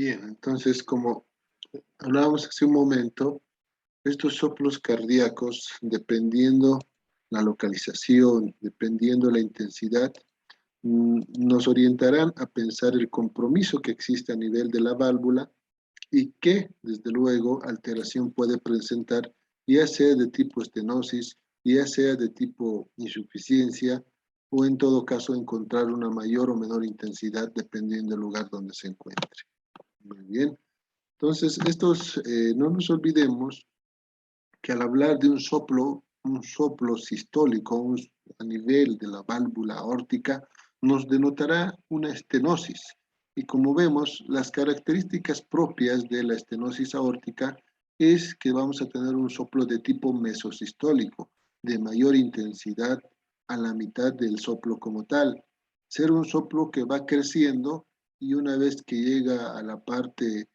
Bien, entonces como hablábamos hace un momento, estos soplos cardíacos, dependiendo la localización, dependiendo la intensidad, nos orientarán a pensar el compromiso que existe a nivel de la válvula y qué, desde luego, alteración puede presentar, ya sea de tipo estenosis, ya sea de tipo insuficiencia, o en todo caso encontrar una mayor o menor intensidad dependiendo del lugar donde se encuentre. Muy bien. Entonces, no nos olvidemos que al hablar de un soplo sistólico a nivel de la válvula aórtica, nos denotará una estenosis. Y como vemos, las características propias de la estenosis aórtica es que vamos a tener un soplo de tipo mesosistólico, de mayor intensidad a la mitad del soplo como tal. Ser un soplo que va creciendo y una vez que llega a la parte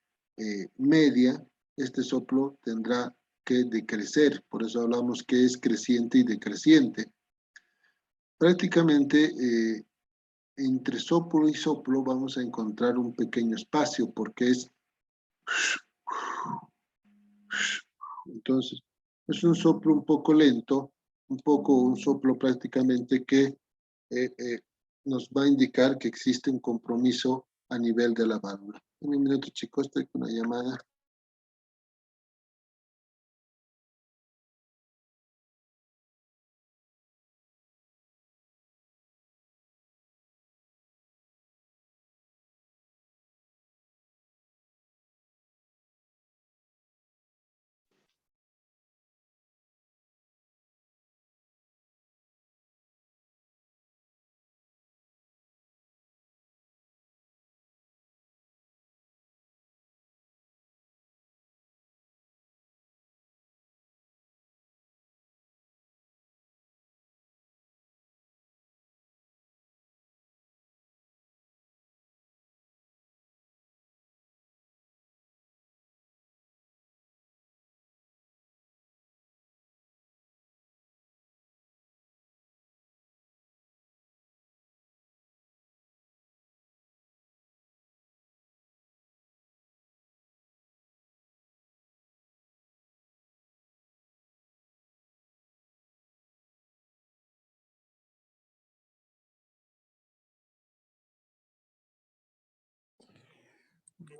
media, este soplo tendrá que decrecer, por eso hablamos que es creciente y decreciente. Prácticamente entre soplo y soplo vamos a encontrar un pequeño espacio porque es, entonces, es un soplo un poco lento, un soplo prácticamente que eh, eh, nos va a indicar que existe un compromiso a nivel de la válvula. Un minuto, chicos, estoy con una llamada.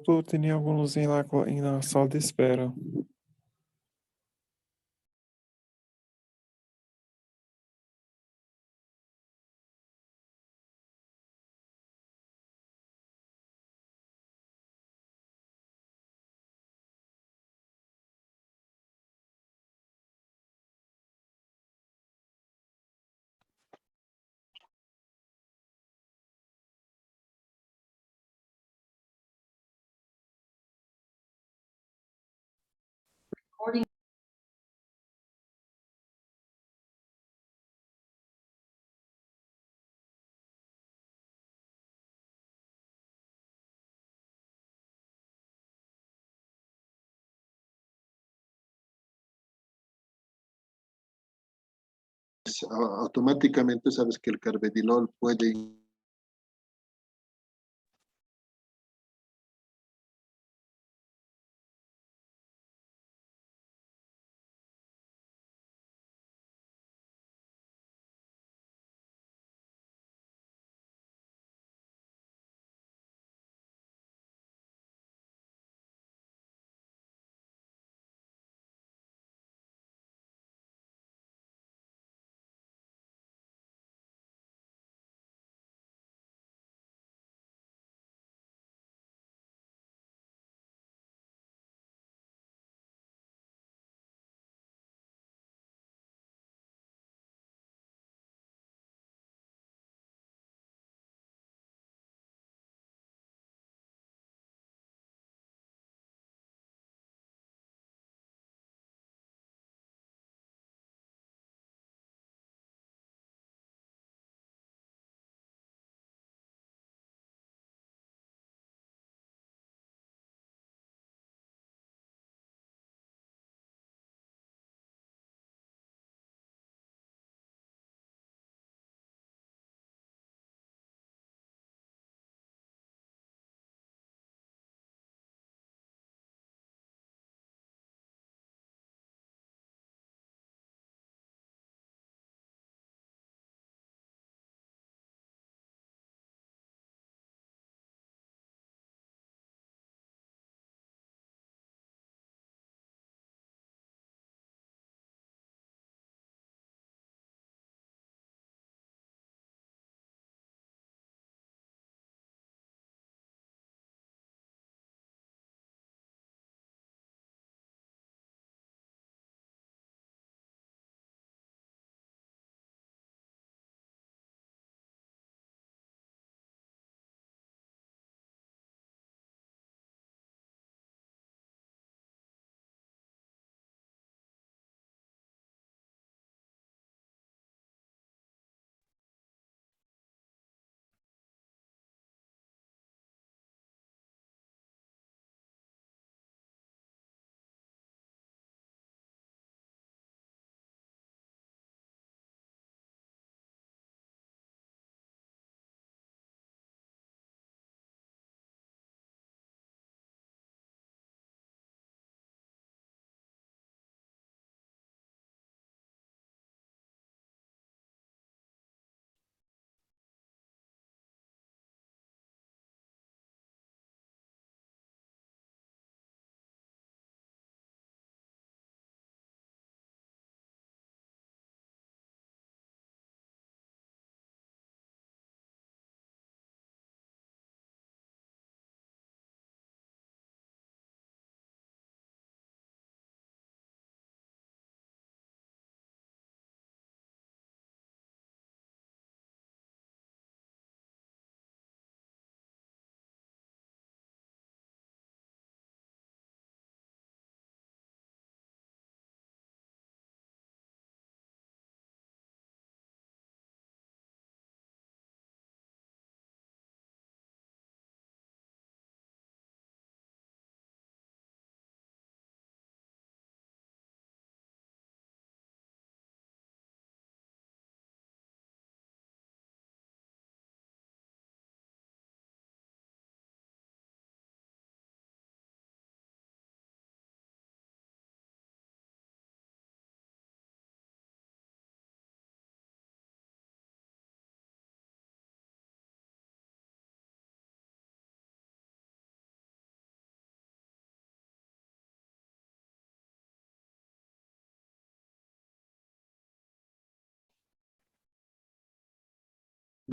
Doutor, tenía alguns em na sala de espera. Automáticamente sabes que el carvedilol puede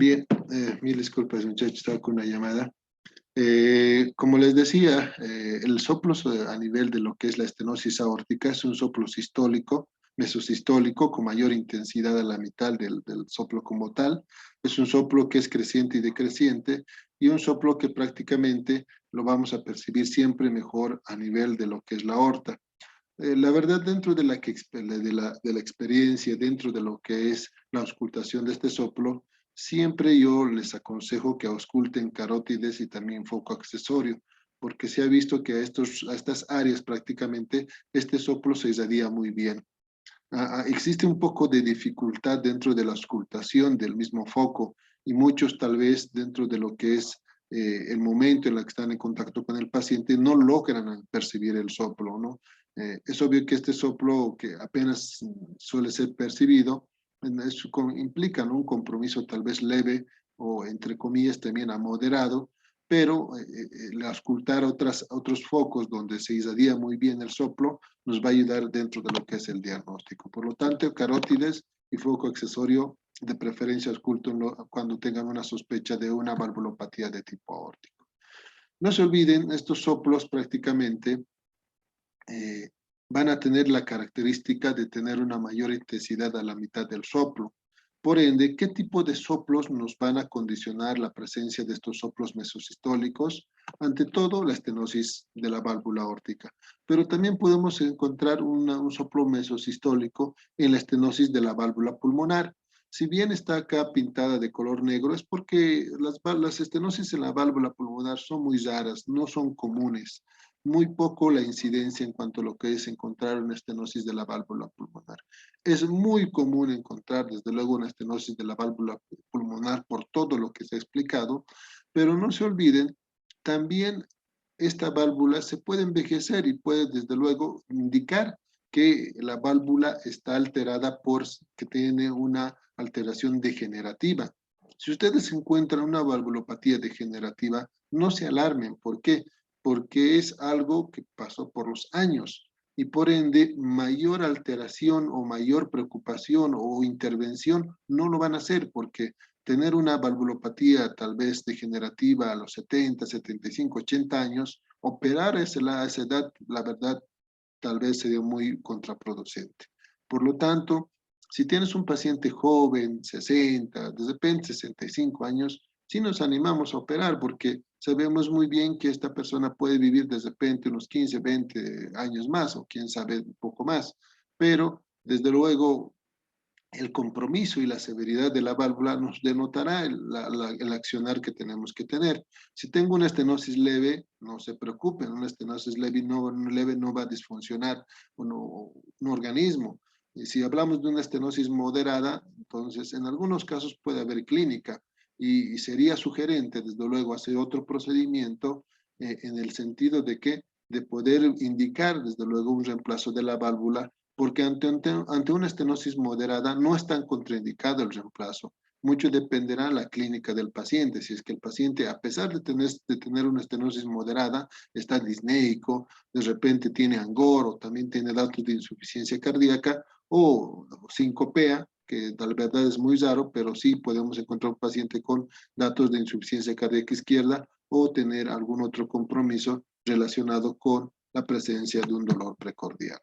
Bien, mil disculpas, muchachos, estaba con una llamada. Como les decía, el soplo a nivel de lo que es la estenosis aórtica es un soplo sistólico, mesosistólico, con mayor intensidad a la mitad del soplo como tal. Es un soplo que es creciente y decreciente, y un soplo que prácticamente lo vamos a percibir siempre mejor a nivel de lo que es la aorta. La verdad, dentro de la experiencia, dentro de lo que es la auscultación de este soplo, siempre yo les aconsejo que ausculten carótides y también foco accesorio, porque se ha visto que a estas áreas prácticamente este soplo se irradia muy bien. Existe un poco de dificultad dentro de la auscultación del mismo foco, y muchos tal vez dentro de lo que es el momento en el que están en contacto con el paciente no logran percibir el soplo, ¿no? Es obvio que este soplo, que apenas suele ser percibido, implica, ¿no?, un compromiso tal vez leve o entre comillas también a moderado, pero el auscultar otros focos donde se irradia muy bien el soplo nos va a ayudar dentro de lo que es el diagnóstico. Por lo tanto, carótides y foco accesorio, de preferencia auscultenlo cuando tengan una sospecha de una valvulopatía de tipo aórtico. No se olviden, estos soplos prácticamente van a tener la característica de tener una mayor intensidad a la mitad del soplo. Por ende, ¿qué tipo de soplos nos van a condicionar la presencia de estos soplos mesosistólicos? Ante todo, la estenosis de la válvula aórtica. Pero también podemos encontrar un soplo mesosistólico en la estenosis de la válvula pulmonar. Si bien está acá pintada de color negro, es porque las estenosis en la válvula pulmonar son muy raras, no son comunes. Muy poco la incidencia en cuanto a lo que es encontrar una estenosis de la válvula pulmonar. Es muy común encontrar, desde luego, una estenosis de la válvula pulmonar por todo lo que se ha explicado, pero no se olviden, también esta válvula se puede envejecer y puede, desde luego, indicar que la válvula está alterada que tiene una alteración degenerativa. Si ustedes encuentran una valvulopatía degenerativa, no se alarmen. ¿Por qué? Porque es algo que pasó por los años, y por ende mayor alteración o mayor preocupación o intervención no lo van a hacer, porque tener una valvulopatía tal vez degenerativa a los 70, 75, 80 años, operar a esa edad, la verdad, tal vez sería muy contraproducente. Por lo tanto, si tienes un paciente joven, 60, de repente 65 años, sí nos animamos a operar, porque sabemos muy bien que esta persona puede vivir de repente unos 15, 20 años más, o quién sabe un poco más, pero desde luego el compromiso y la severidad de la válvula nos denotará el accionar que tenemos que tener. Si tengo una estenosis leve, no se preocupen, una estenosis leve no va a disfuncionar un organismo. Y si hablamos de una estenosis moderada, entonces en algunos casos puede haber clínica, y sería sugerente, desde luego, hacer otro procedimiento en el sentido de poder indicar, desde luego, un reemplazo de la válvula, porque ante una estenosis moderada no es tan contraindicado el reemplazo. Mucho dependerá de la clínica del paciente. Si es que el paciente, a pesar de tener una estenosis moderada, está disneico, de repente tiene angor, o también tiene datos de insuficiencia cardíaca, o sincopea, que la verdad es muy raro, pero sí podemos encontrar un paciente con datos de insuficiencia cardíaca izquierda, o tener algún otro compromiso relacionado con la presencia de un dolor precordial,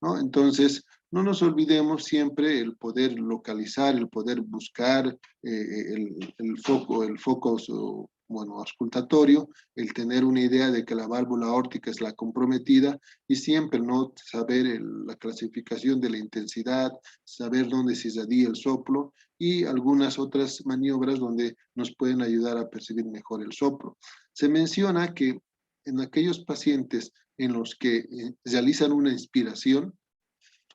¿no? Entonces, no nos olvidemos siempre el poder localizar, el poder buscar el foco bueno, auscultatorio, el tener una idea de que la válvula aórtica es la comprometida, y siempre no saber la clasificación de la intensidad, saber dónde se irradia el soplo, y algunas otras maniobras donde nos pueden ayudar a percibir mejor el soplo. Se menciona que en aquellos pacientes en los que realizan una inspiración,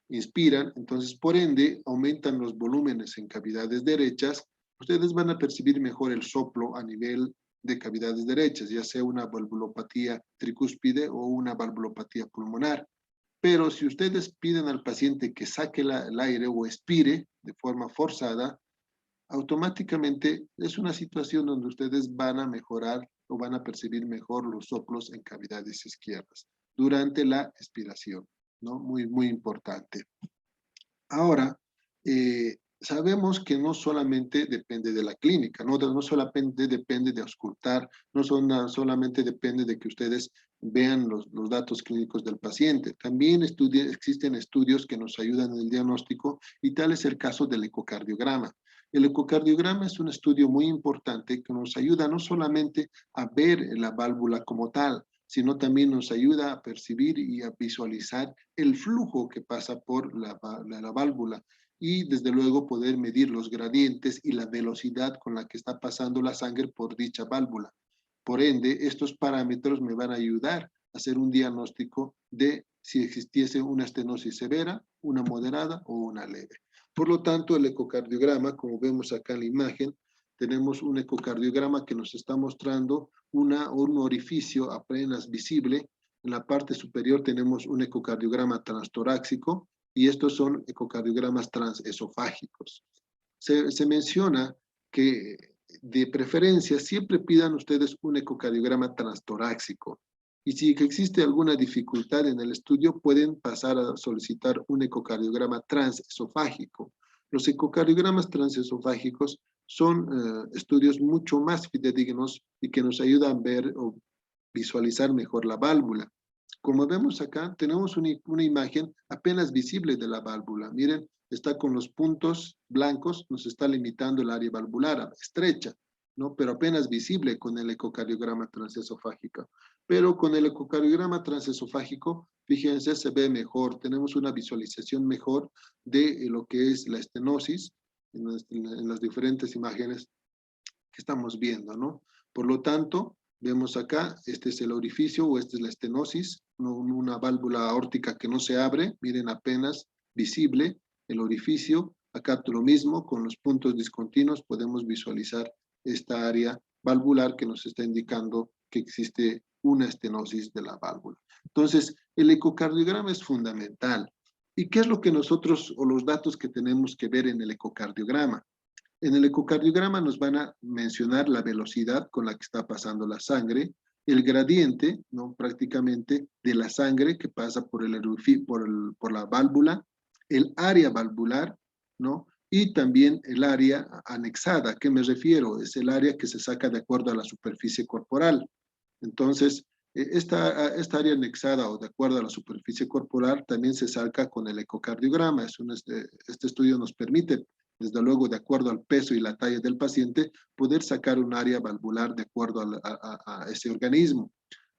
inspiran, entonces por ende aumentan los volúmenes en cavidades derechas, ustedes van a percibir mejor el soplo a nivel de cavidades derechas, ya sea una valvulopatía tricúspide o una valvulopatía pulmonar. Pero si ustedes piden al paciente que saque el aire o expire de forma forzada, automáticamente es una situación donde ustedes van a mejorar o van a percibir mejor los soplos en cavidades izquierdas durante la expiración, ¿no? Muy, muy importante. Ahora, sabemos que no solamente depende de la clínica, no solamente depende de auscultar, solamente depende de que ustedes vean los datos clínicos del paciente. También existen estudios que nos ayudan en el diagnóstico y tal es el caso del ecocardiograma. El ecocardiograma es un estudio muy importante que nos ayuda no solamente a ver la válvula como tal, sino también nos ayuda a percibir y a visualizar el flujo que pasa por la válvula y desde luego poder medir los gradientes y la velocidad con la que está pasando la sangre por dicha válvula. Por ende, estos parámetros me van a ayudar a hacer un diagnóstico de si existiese una estenosis severa, una moderada o una leve. Por lo tanto, el ecocardiograma, como vemos acá en la imagen, tenemos un ecocardiograma que nos está mostrando un orificio apenas visible. En la parte superior tenemos un ecocardiograma transtorácico y estos son ecocardiogramas transesofágicos. Se menciona que de preferencia siempre pidan ustedes un ecocardiograma transtorácico. Y si existe alguna dificultad en el estudio, pueden pasar a solicitar un ecocardiograma transesofágico. Los ecocardiogramas transesofágicos son estudios mucho más fidedignos y que nos ayudan a ver o visualizar mejor la válvula. Como vemos acá, tenemos una imagen apenas visible de la válvula. Miren, está con los puntos blancos, nos está limitando el área valvular estrecha, ¿no? Pero apenas visible con el ecocardiograma transesofágico. Pero con el ecocardiograma transesofágico, fíjense, se ve mejor, tenemos una visualización mejor de lo que es la estenosis en las diferentes imágenes que estamos viendo, ¿no? Por lo tanto, vemos acá, este es el orificio o esta es la estenosis, una válvula aórtica que no se abre, miren apenas visible el orificio, acá lo mismo, con los puntos discontinuos podemos visualizar esta área valvular que nos está indicando que existe una estenosis de la válvula. Entonces, el ecocardiograma es fundamental. ¿Y qué es lo que nosotros, o los datos que tenemos que ver en el ecocardiograma? En el ecocardiograma nos van a mencionar la velocidad con la que está pasando la sangre, el gradiente, ¿no? Prácticamente de la sangre que pasa por por la válvula, el área valvular, ¿no? Y también el área anexada. ¿A qué me refiero? Es el área que se saca de acuerdo a la superficie corporal. Entonces, esta área anexada o de acuerdo a la superficie corporal también se saca con el ecocardiograma. Este estudio nos permite, desde luego, de acuerdo al peso y la talla del paciente, poder sacar un área valvular de acuerdo a ese organismo.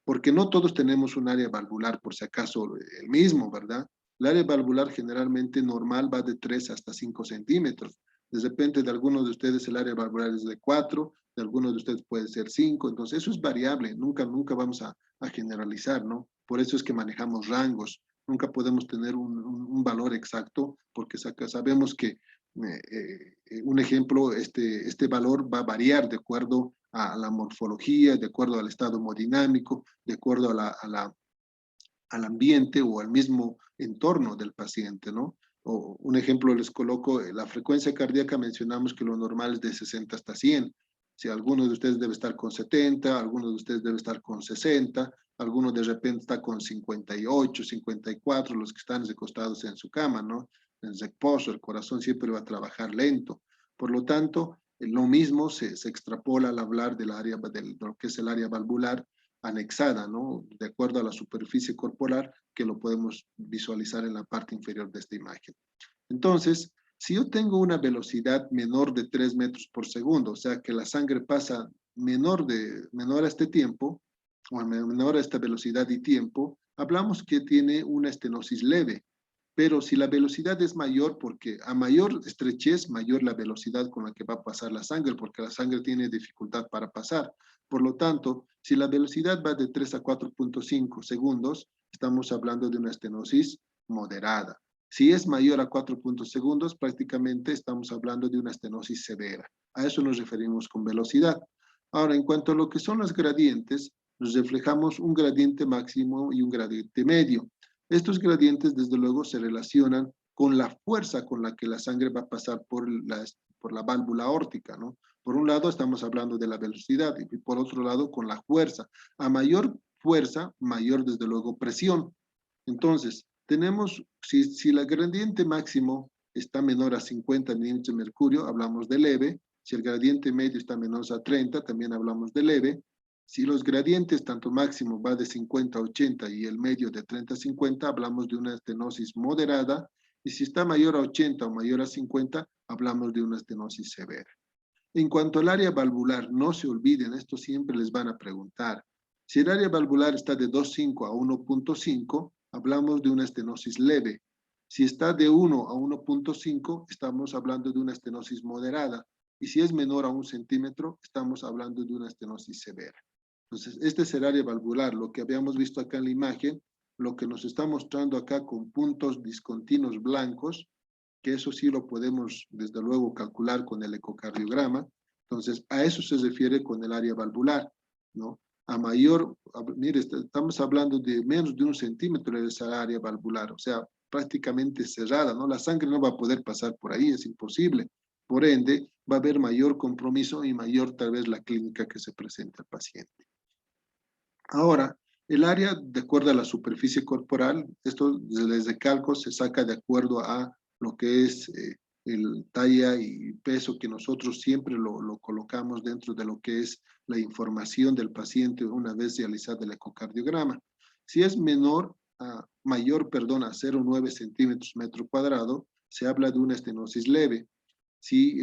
Porque no todos tenemos un área valvular, por si acaso, el mismo, ¿verdad? El área valvular generalmente normal va de 3 hasta 5 centímetros. De repente, de algunos de ustedes el área valvular es de 4, de algunos de ustedes puede ser 5, entonces eso es variable, nunca vamos a generalizar, ¿no? Por eso es que manejamos rangos, nunca podemos tener un valor exacto, porque sabemos que un ejemplo, este valor va a variar de acuerdo a la morfología, de acuerdo al estado hemodinámico, de acuerdo al ambiente o al mismo entorno del paciente, ¿no? O un ejemplo les coloco, la frecuencia cardíaca mencionamos que lo normal es de 60 hasta 100. Si alguno de ustedes debe estar con 70, alguno de ustedes debe estar con 60, alguno de repente está con 58, 54, los que están recostados en su cama, ¿no? En reposo, el corazón siempre va a trabajar lento. Por lo tanto, lo mismo se extrapola al hablar del área, de lo que es el área valvular, anexada, ¿no? De acuerdo a la superficie corporal que lo podemos visualizar en la parte inferior de esta imagen. Entonces, si yo tengo una velocidad menor de 3 metros por segundo, o sea que la sangre pasa menor a este tiempo, o menor a esta velocidad y tiempo, hablamos que tiene una estenosis leve. Pero si la velocidad es mayor, porque a mayor estrechez, mayor la velocidad con la que va a pasar la sangre, porque la sangre tiene dificultad para pasar. Por lo tanto, si la velocidad va de 3 a 4.5 segundos, estamos hablando de una estenosis moderada. Si es mayor a 4 segundos, prácticamente estamos hablando de una estenosis severa. A eso nos referimos con velocidad. Ahora, en cuanto a lo que son los gradientes, nos reflejamos un gradiente máximo y un gradiente medio. Estos gradientes, desde luego, se relacionan con la fuerza con la que la sangre va a pasar por la válvula aórtica, ¿no? Por un lado, estamos hablando de la velocidad y por otro lado, con la fuerza. A mayor fuerza, mayor, desde luego, presión. Entonces, tenemos, si el gradiente máximo está menor a 50 milímetros de mercurio, hablamos de leve. Si el gradiente medio está menor a 30, también hablamos de leve. Si los gradientes, tanto máximo va de 50 a 80 y el medio de 30 a 50, hablamos de una estenosis moderada. Y si está mayor a 80 o mayor a 50, hablamos de una estenosis severa. En cuanto al área valvular, no se olviden, esto siempre les van a preguntar. Si el área valvular está de 2,5 a 1,5, hablamos de una estenosis leve. Si está de 1 a 1,5, estamos hablando de una estenosis moderada. Y si es menor a 1 centímetro, estamos hablando de una estenosis severa. Entonces, este es el área valvular, lo que habíamos visto acá en la imagen, lo que nos está mostrando acá con puntos discontinuos blancos, que eso sí lo podemos, desde luego, calcular con el ecocardiograma. Entonces, a eso se refiere con el área valvular, ¿no? Mire, estamos hablando de menos de 1 centímetro de esa área valvular, o sea, prácticamente cerrada, ¿no? La sangre no va a poder pasar por ahí, es imposible. Por ende, va a haber mayor compromiso y mayor tal vez la clínica que se presenta al paciente. Ahora, el área, de acuerdo a la superficie corporal, esto desde cálculo se saca de acuerdo a lo que es el talla y peso que nosotros siempre lo colocamos dentro de lo que es la información del paciente una vez realizado el ecocardiograma. Si es mayor, a 0,9 centímetros metro cuadrado, se habla de una estenosis leve. Si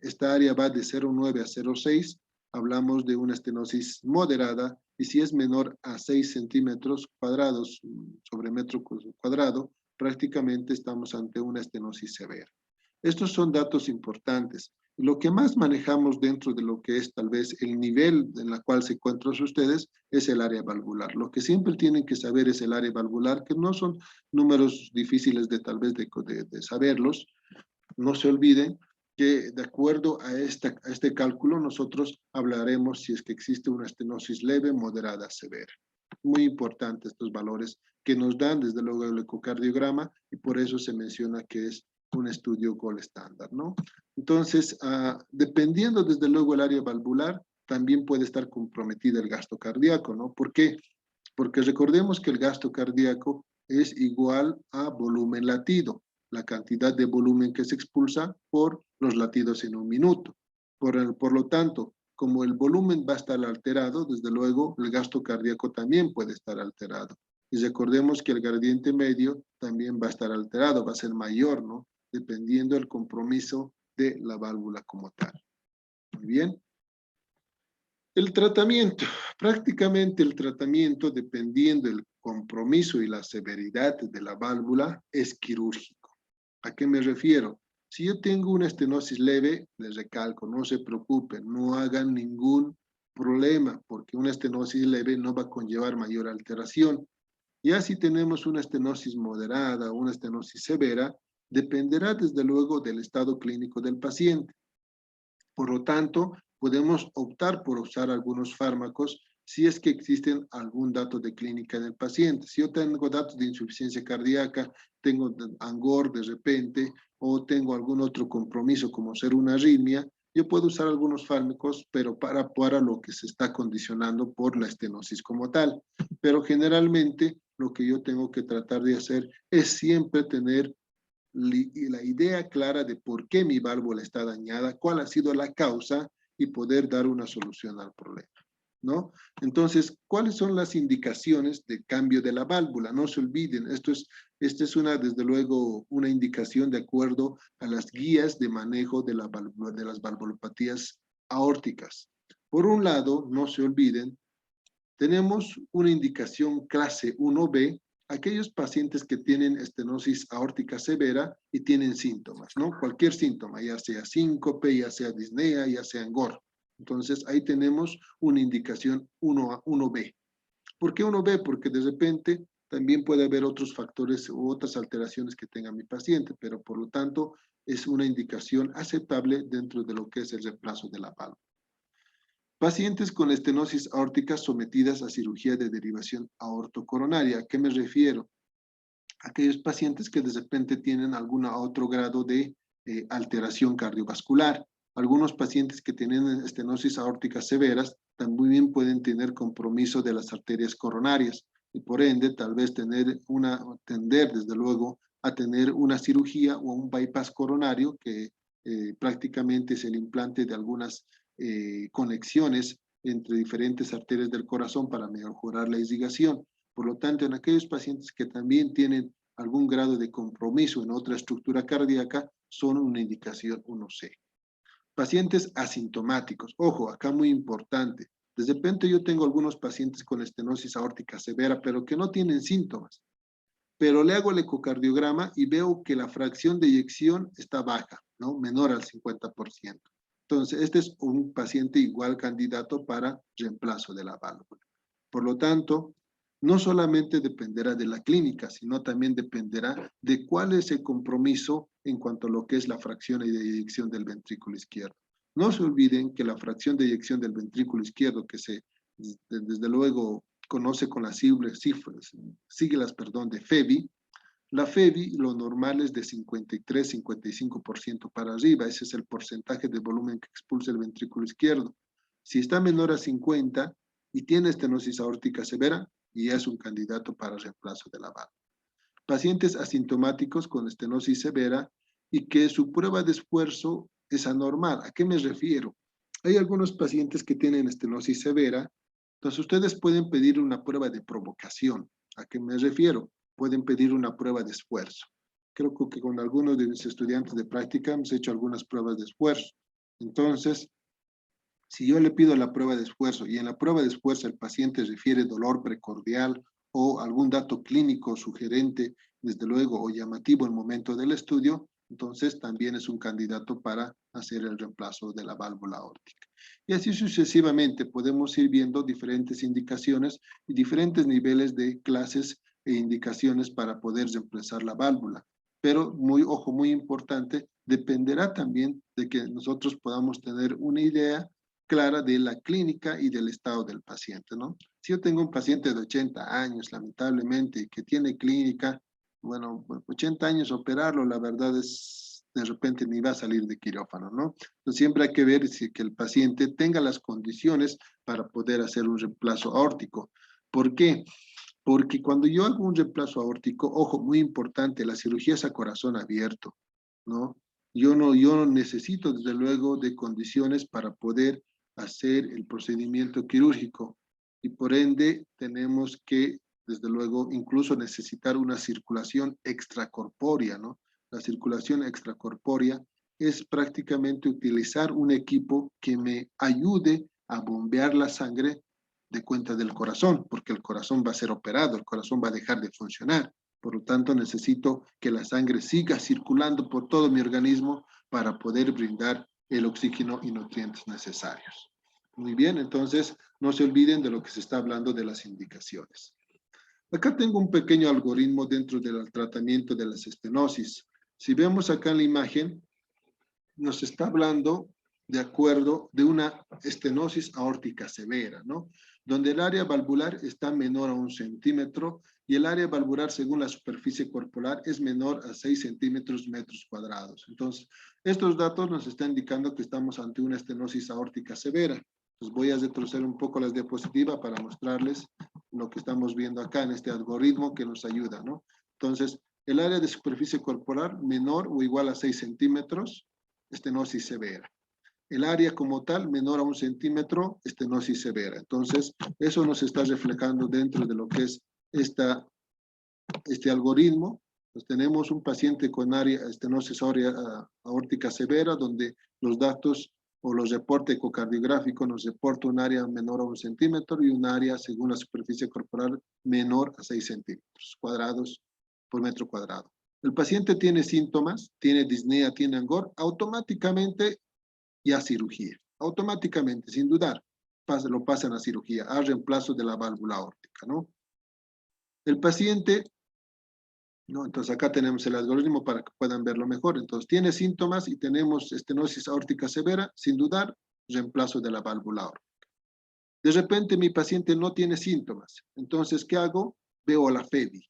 esta área va de 0,9 a 0,6, hablamos de una estenosis moderada, y si es menor a 6 centímetros cuadrados sobre metro cuadrado, prácticamente estamos ante una estenosis severa. Estos son datos importantes. Lo que más manejamos dentro de lo que es tal vez el nivel en el cual se encuentran ustedes es el área valvular. Lo que siempre tienen que saber es el área valvular, que no son números difíciles de tal vez de saberlos. No se olviden que de acuerdo a este cálculo nosotros hablaremos si es que existe una estenosis leve, moderada, severa. Muy importante estos valores que nos dan desde luego el ecocardiograma, y por eso se menciona que es un estudio gold estándar, ¿no? Entonces, dependiendo desde luego el área valvular, también puede estar comprometida el gasto cardíaco, ¿no? ¿Por qué? Porque recordemos que el gasto cardíaco es igual a volumen latido, la cantidad de volumen que se expulsa por los latidos en un minuto. Por lo tanto, como el volumen va a estar alterado, desde luego el gasto cardíaco también puede estar alterado. Y recordemos que el gradiente medio también va a estar alterado, va a ser mayor, ¿no? Dependiendo del compromiso de la válvula como tal. Muy bien. El tratamiento, prácticamente el tratamiento, dependiendo del compromiso y la severidad de la válvula, es quirúrgico. ¿A qué me refiero? Si yo tengo una estenosis leve, les recalco, no se preocupen, no hagan ningún problema, porque una estenosis leve no va a conllevar mayor alteración. Ya si tenemos una estenosis moderada o una estenosis severa, dependerá desde luego del estado clínico del paciente. Por lo tanto, podemos optar por usar algunos fármacos si es que existen algún dato de clínica del paciente. Si yo tengo datos de insuficiencia cardíaca, tengo angor de repente, o tengo algún otro compromiso como ser una arritmia, yo puedo usar algunos fármacos, pero para lo que se está condicionando por la estenosis como tal. Pero generalmente lo que yo tengo que tratar de hacer es siempre tener la idea clara de por qué mi válvula está dañada, cuál ha sido la causa, y poder dar una solución al problema, ¿no? Entonces, ¿cuáles son las indicaciones de cambio de la válvula? No se olviden, esta es desde luego, una indicación de acuerdo a las guías de manejo de las valvulopatías aórticas. Por un lado, no se olviden, tenemos una indicación clase 1B, aquellos pacientes que tienen estenosis aórtica severa y tienen síntomas, ¿no? Cualquier síntoma, ya sea síncope, ya sea disnea, ya sea angor. Entonces, ahí tenemos una indicación 1B. ¿Por qué 1B? Porque de repente también puede haber otros factores u otras alteraciones que tenga mi paciente, pero por lo tanto es una indicación aceptable dentro de lo que es el reemplazo de la válvula. Pacientes con estenosis aórtica sometidas a cirugía de derivación aortocoronaria. ¿A qué me refiero? Aquellos pacientes que de repente tienen algún otro grado de alteración cardiovascular. Algunos pacientes que tienen estenosis aórticas severas también pueden tener compromiso de las arterias coronarias y por ende tal vez tender desde luego a tener una cirugía o un bypass coronario, que prácticamente es el implante de algunas conexiones entre diferentes arterias del corazón para mejorar la irrigación. Por lo tanto, en aquellos pacientes que también tienen algún grado de compromiso en otra estructura cardíaca, son una indicación 1C. Pacientes asintomáticos. Ojo, acá muy importante. De repente yo tengo algunos pacientes con estenosis aórtica severa, pero que no tienen síntomas. Pero le hago el ecocardiograma y veo que la fracción de eyección está baja, ¿no? Menor al 50%. Entonces, este es un paciente igual candidato para reemplazo de la válvula. Por lo tanto, no solamente dependerá de la clínica, sino también dependerá de cuál es el compromiso en cuanto a lo que es la fracción de eyección del ventrículo izquierdo. No se olviden que la fracción de eyección del ventrículo izquierdo, que se, desde luego, conoce con las siglas de FEVI, la FEVI lo normal es de 53-55% para arriba. Ese es el porcentaje de volumen que expulsa el ventrículo izquierdo. Si está menor a 50 y tiene estenosis aórtica severa, y es un candidato para reemplazo de la válvula. Pacientes asintomáticos con estenosis severa y que su prueba de esfuerzo es anormal. ¿A qué me refiero? Hay algunos pacientes que tienen estenosis severa, entonces ustedes pueden pedir una prueba de provocación. ¿A qué me refiero? Pueden pedir una prueba de esfuerzo. Creo que con algunos de mis estudiantes de práctica hemos hecho algunas pruebas de esfuerzo. Entonces, si yo le pido la prueba de esfuerzo y en la prueba de esfuerzo el paciente refiere dolor precordial o algún dato clínico sugerente, desde luego, o llamativo en el momento del estudio, entonces también es un candidato para hacer el reemplazo de la válvula aórtica. Y así sucesivamente podemos ir viendo diferentes indicaciones y diferentes niveles de clases e indicaciones para poder reemplazar la válvula. Pero, ojo, muy importante, dependerá también de que nosotros podamos tener una idea clara de la clínica y del estado del paciente, ¿no? Si yo tengo un paciente de 80 años, lamentablemente, que tiene clínica, bueno, 80 años operarlo, la verdad es, de repente ni va a salir de quirófano, ¿no? Entonces siempre hay que ver si que el paciente tenga las condiciones para poder hacer un reemplazo aórtico. ¿Por qué? Porque cuando yo hago un reemplazo aórtico, ojo, muy importante, la cirugía es a corazón abierto, ¿no? Yo no necesito, desde luego, de condiciones para poder hacer el procedimiento quirúrgico y por ende tenemos que, desde luego, incluso necesitar una circulación extracorpórea, ¿no? La circulación extracorpórea es prácticamente utilizar un equipo que me ayude a bombear la sangre de cuenta del corazón, porque el corazón va a ser operado, el corazón va a dejar de funcionar. Por lo tanto, necesito que la sangre siga circulando por todo mi organismo para poder brindar el oxígeno y nutrientes necesarios. Muy bien, entonces no se olviden de lo que se está hablando de las indicaciones. Acá tengo un pequeño algoritmo dentro del tratamiento de las estenosis. Si vemos acá en la imagen, nos está hablando de acuerdo de una estenosis aórtica severa, ¿no? Donde el área valvular está menor a 1 centímetro y el área valvular según la superficie corporal es menor a 6 centímetros metros cuadrados. Entonces, estos datos nos están indicando que estamos ante una estenosis aórtica severa. Entonces, voy a retroceder un poco las diapositivas para mostrarles lo que estamos viendo acá en este algoritmo que nos ayuda, ¿no? Entonces, el área de superficie corporal menor o igual a 6 centímetros, estenosis severa. El área como tal, menor a 1 centímetro, estenosis severa. Entonces, eso nos está reflejando dentro de lo que es este algoritmo. Pues tenemos un paciente con área estenosis aórtica severa, donde los datos o los reportes ecocardiográficos nos reporta un área menor a 1 centímetro y un área, según la superficie corporal, menor a 6 centímetros cuadrados por metro cuadrado. El paciente tiene síntomas, tiene disnea, tiene angor, automáticamente y a cirugía. Automáticamente, sin dudar, lo pasan a cirugía, a reemplazo de la válvula aórtica, ¿no? El paciente, ¿no? Entonces acá tenemos el algoritmo para que puedan verlo mejor. Entonces tiene síntomas y tenemos estenosis aórtica severa, sin dudar, reemplazo de la válvula aórtica. De repente mi paciente no tiene síntomas. Entonces, ¿qué hago? Veo la FEVI,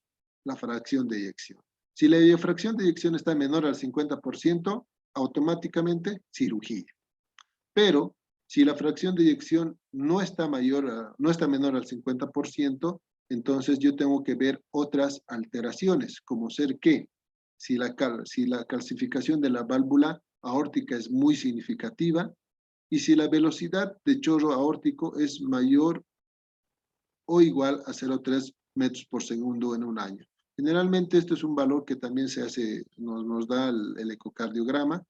la fracción de eyección. Si la fracción de eyección está menor al 50%, automáticamente cirugía. Pero si la fracción de eyección no está menor al 50%, entonces yo tengo que ver otras alteraciones, como ser que si la calcificación de la válvula aórtica es muy significativa y si la velocidad de chorro aórtico es mayor o igual a 0,3 metros por segundo en un año. Generalmente este es un valor que también nos da el ecocardiograma,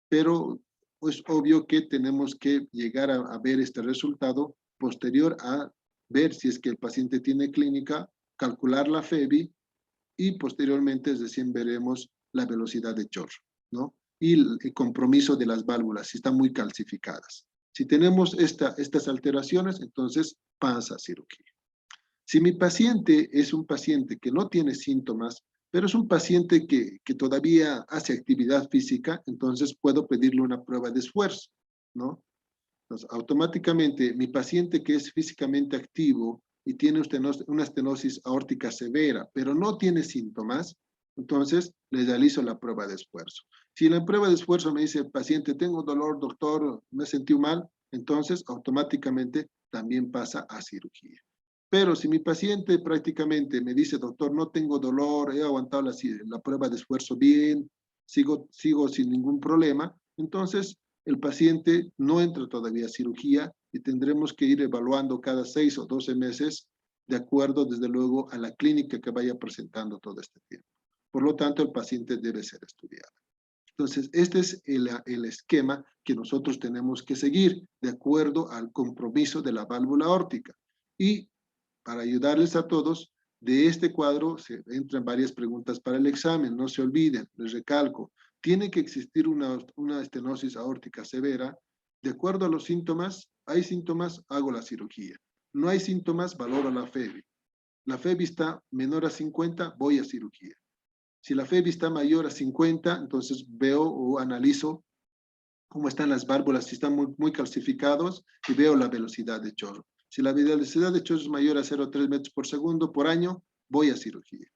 pero es obvio que tenemos que llegar a ver este resultado posterior a ver si es que el paciente tiene clínica, calcular la FEBI y posteriormente recién veremos la velocidad de chorro, ¿no? Y el compromiso de las válvulas, si están muy calcificadas. Si tenemos estas alteraciones, entonces pasa a cirugía. Si mi paciente es un paciente que no tiene síntomas, pero es un paciente que todavía hace actividad física, entonces puedo pedirle una prueba de esfuerzo, ¿no? Entonces, automáticamente, mi paciente que es físicamente activo y tiene una estenosis aórtica severa, pero no tiene síntomas, entonces le realizo la prueba de esfuerzo. Si en la prueba de esfuerzo me dice, paciente, tengo dolor, doctor, me sentí mal, entonces automáticamente también pasa a cirugía. Pero si mi paciente prácticamente me dice, doctor, no tengo dolor, he aguantado la prueba de esfuerzo bien, sigo sin ningún problema, entonces el paciente no entra todavía a cirugía y tendremos que ir evaluando cada 6 o 12 meses de acuerdo, desde luego, a la clínica que vaya presentando todo este tiempo. Por lo tanto, el paciente debe ser estudiado. Entonces, este es el esquema que nosotros tenemos que seguir de acuerdo al compromiso de la válvula aórtica. Y para ayudarles a todos, de este cuadro se entran varias preguntas para el examen. No se olviden, les recalco, tiene que existir una estenosis aórtica severa. De acuerdo a los síntomas, hay síntomas, hago la cirugía. No hay síntomas, valoro la FEBI. La FEBI está menor a 50, voy a cirugía. Si la FEBI está mayor a 50, entonces veo o analizo cómo están las válvulas, si están muy calcificados, y veo la velocidad de chorro. Si la velocidad de chorro es mayor a 0,3 metros por segundo por año, voy a cirugía.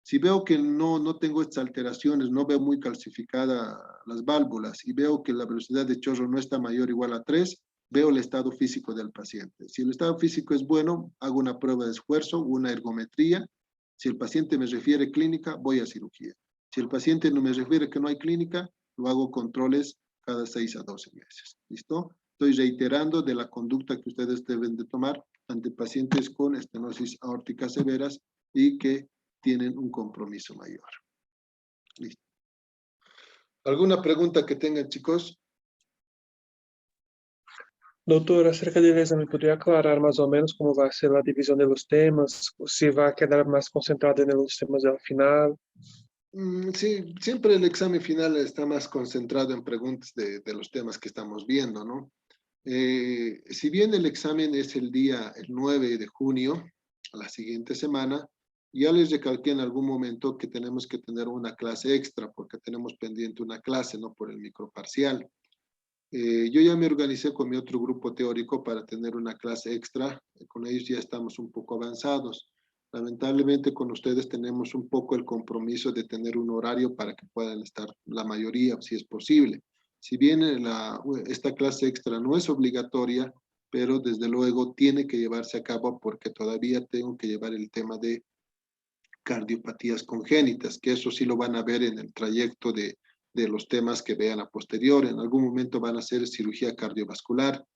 Si veo que no tengo estas alteraciones, no veo muy calcificadas las válvulas y veo que la velocidad de chorro no está mayor o igual a 3, veo el estado físico del paciente. Si el estado físico es bueno, hago una prueba de esfuerzo, una ergometría. Si el paciente me refiere clínica, voy a cirugía. Si el paciente no me refiere que no hay clínica, lo hago controles cada 6 a 12 meses. ¿Listo? Estoy reiterando de la conducta que ustedes deben de tomar ante pacientes con estenosis aórticas severas y que tienen un compromiso mayor. Listo. ¿Alguna pregunta que tengan, chicos? Doutor, acerca del exame, ¿podría aclarar más o menos cómo va a ser la división de los temas? Si va a quedar más concentrado en los temas del final. Sí, siempre el examen final está más concentrado en preguntas de los temas que estamos viendo, ¿no? Si bien el examen es el 9 de junio, la siguiente semana, ya les recalqué en algún momento que tenemos que tener una clase extra porque tenemos pendiente una clase, ¿no? Por el microparcial. Yo ya me organicé con mi otro grupo teórico para tener una clase extra. Con ellos ya estamos un poco avanzados. Lamentablemente con ustedes tenemos un poco el compromiso de tener un horario para que puedan estar la mayoría, si es posible. Si bien esta clase extra no es obligatoria, pero desde luego tiene que llevarse a cabo porque todavía tengo que llevar el tema de cardiopatías congénitas, que eso sí lo van a ver en el trayecto de los temas que vean a posterior. En algún momento van a hacer cirugía cardiovascular.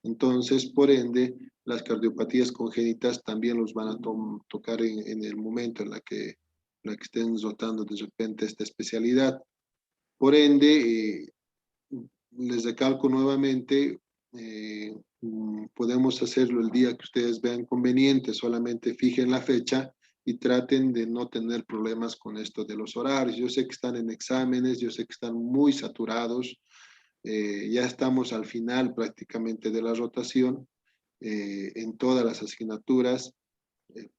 Entonces, por ende, las cardiopatías congénitas también los van a tocar en el momento en la que estén rotando de repente esta especialidad. Por ende, les recalco nuevamente, podemos hacerlo el día que ustedes vean conveniente, solamente fijen la fecha y traten de no tener problemas con esto de los horarios. Yo sé que están en exámenes, yo sé que están muy saturados, ya estamos al final prácticamente de la rotación en todas las asignaturas.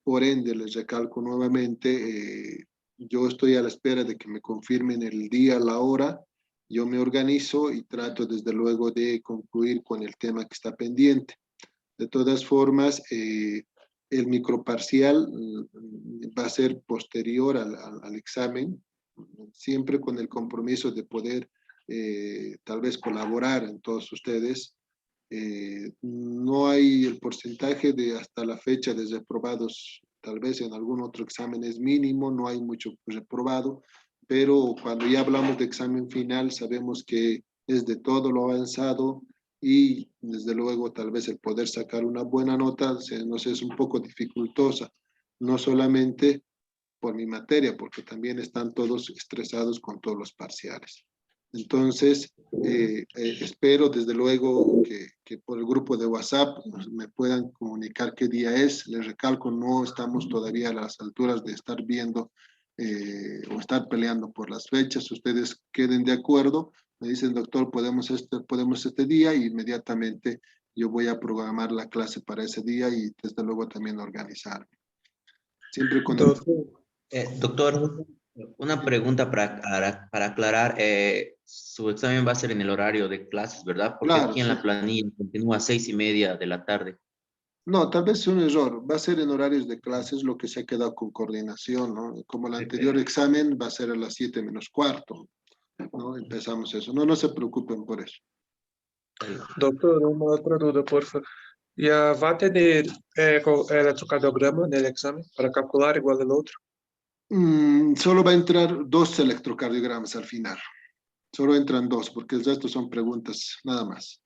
Por ende, les recalco nuevamente, yo estoy a la espera de que me confirmen el día, la hora. Yo me organizo y trato desde luego de concluir con el tema que está pendiente. De todas formas, el microparcial va a ser posterior al examen, siempre con el compromiso de poder tal vez colaborar en todos ustedes. No hay el porcentaje de hasta la fecha de reprobados, tal vez en algún otro examen es mínimo, no hay mucho reprobado, pero cuando ya hablamos de examen final sabemos que es de todo lo avanzado y desde luego tal vez el poder sacar una buena nota nos es un poco dificultosa, no solamente por mi materia, porque también están todos estresados con todos los parciales. Entonces, espero desde luego que por el grupo de WhatsApp me puedan comunicar qué día es. Les recalco, no estamos todavía a las alturas de estar viendo o estar peleando por las fechas. Ustedes queden de acuerdo, me dicen, doctor, podemos este día y inmediatamente yo voy a programar la clase para ese día y desde luego también organizar. Siempre con el... Doutor, Doctor, una pregunta para aclarar. Su examen va a ser en el horario de clases, ¿verdad? Porque Claro, aquí en sí. la planilla continúa a 6:30 de la tarde. No, tal vez es un error. Va a ser en horarios de clases lo que se ha quedado con coordinación, ¿no? Como el anterior examen va a ser a las 7:45, ¿no? Empezamos eso. No, no se preocupen por eso. doutor, uma outra dúvida, por favor. Já vai ter eletrocardiograma no exame para calcular igual ao outro? Solo va a entrar 2 electrocardiogramas al final. Solo entran 2, porque el resto son preguntas nada más.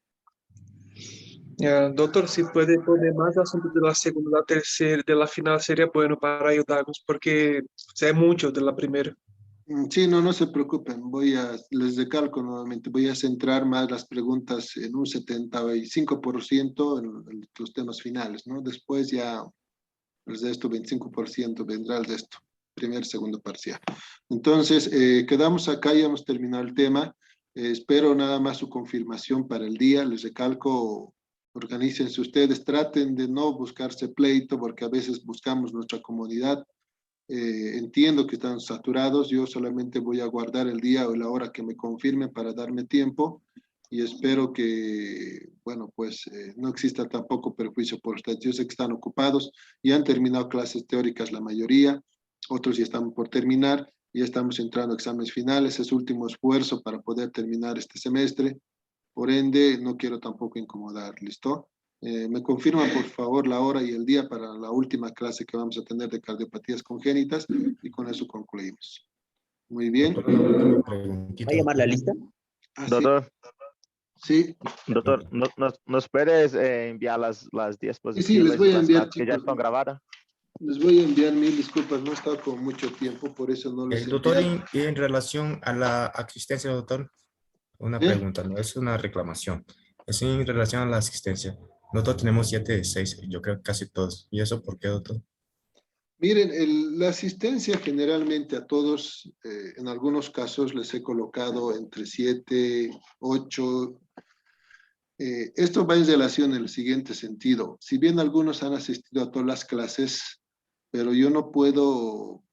Doutor, se puder poner mais assunto da segunda, da terceira, da final seria bueno para ajudarmos, porque é muito da primeira. Sí, no, no se preocupen. Les recalco nuevamente, voy a centrar más las preguntas en un 75% en los temas finales, ¿no? Después ya el resto, 25% vendrá el resto, primer, segundo parcial. Entonces, quedamos acá, ya hemos terminado el tema. Espero nada más su confirmación para el día. Les recalco, organícense ustedes, traten de no buscarse pleito, porque a veces buscamos nuestra comodidad. Entiendo que están saturados, yo solamente voy a guardar el día o la hora que me confirmen para darme tiempo y espero que, bueno, pues no exista tampoco perjuicio por ustedes. Yo sé que están ocupados y han terminado clases teóricas la mayoría, otros ya están por terminar, ya estamos entrando a exámenes finales, es último esfuerzo para poder terminar este semestre, por ende no quiero tampoco incomodar, ¿listo? Me confirman por favor la hora y el día para la última clase que vamos a tener de cardiopatías congénitas y con eso concluimos. Muy bien. Doctor, una última ¿Va preguntita, a llamar la lista? Sí, Doctor, sí, doctor, ¿nos puedes enviar las sí, diapositivas y las clases que ya están grabadas? les voy a enviar mil disculpas, no he estado con mucho tiempo, por eso no les he doctor, enviado. y en relación a la asistencia, doctor, una ¿Bien? pregunta, no es una reclamación, es en relación a la asistencia. Nosotros tenemos 7 de 6, yo creo que casi todos. ¿Y eso por qué, doctor? Miren, la asistencia generalmente a todos, en algunos casos les he colocado entre 7, 8. Esto va en relación en el siguiente sentido. Si bien algunos han asistido a todas las clases, pero yo no puedo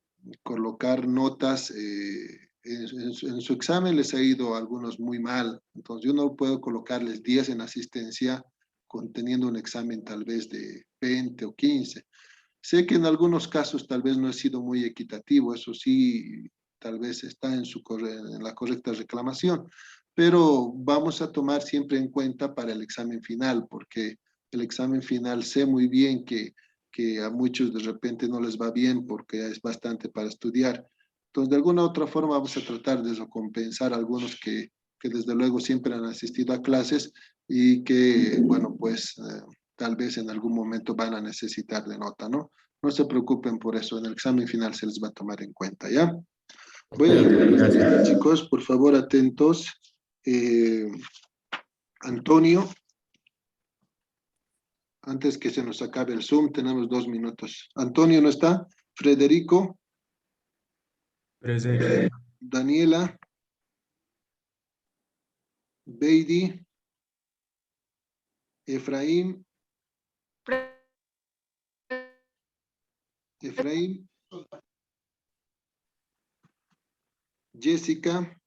colocar notas, en su examen les ha ido a algunos muy mal, entonces yo no puedo colocarles 10 en asistencia conteniendo un examen tal vez de 20 o 15. Sé que en algunos casos tal vez no he sido muy equitativo, eso sí, tal vez está en la correcta reclamación, pero vamos a tomar siempre en cuenta para el examen final, porque el examen final sé muy bien que a muchos de repente no les va bien porque es bastante para estudiar. Entonces, de alguna u otra forma vamos a tratar de recompensar a algunos que desde luego siempre han asistido a clases y que, bueno, pues tal vez en algún momento van a necesitar de nota, ¿no? No se preocupen por eso, en el examen final se les va a tomar en cuenta, ¿ya? Bueno, Gracias. chicos, por favor, atentos. Antonio, antes que se nos acabe el Zoom, tenemos 2 minutos. Antonio no está. Federico, Presente. Daniela, Beidi, Efraín, Jessica,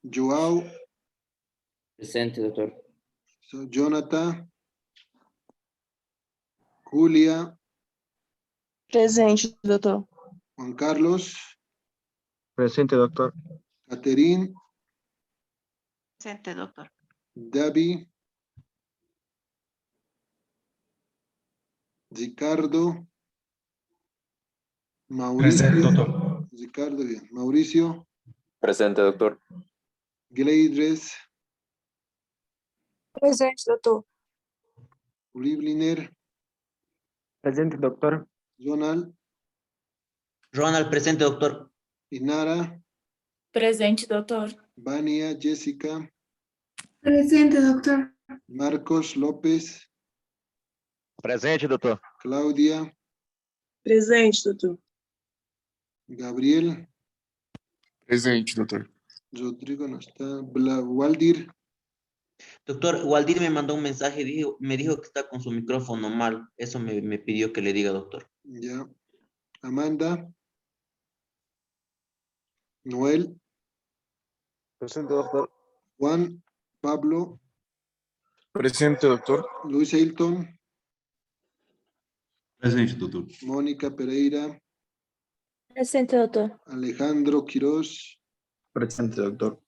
Joao, Presente, doctor. Jonathan, Julia, Presente, doutor. Juan Carlos, Presente, doctor. Caterín, Presente, doutor. Davi, Ricardo, Presente, Mauricio, doutor. Ricardo, bien. Mauricio, Presente, doctor. Gleidres, Presente, doutor. Ulibliner, Presente, doctor. Ronald, Ronald, presente, doctor. Inara, Presente, doutor. Vania, Jessica, Presente, doutor. Marcos, López, Presente, doutor. Claudia, Presente, doutor. Gabriel, Presente, doutor. Rodrigo no está, Waldir, Doctor, Waldir me mandó un mensaje, me dijo que está con su micrófono mal. Eso me pidió que le diga, doctor. ya. Amanda, Noel, Presente, doctor. Juan, Pablo, Presente, doctor. Luis Hilton, Presente, doutor. Mónica Pereira, Presente, doutor. Alejandro Quiroz, Presente, doctor.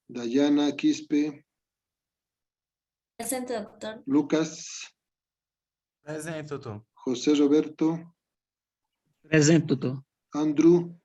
Dayana Quispe, Presente, doutor. Lucas, Presente, doutor. José Roberto, Presente, doutor. Andrew,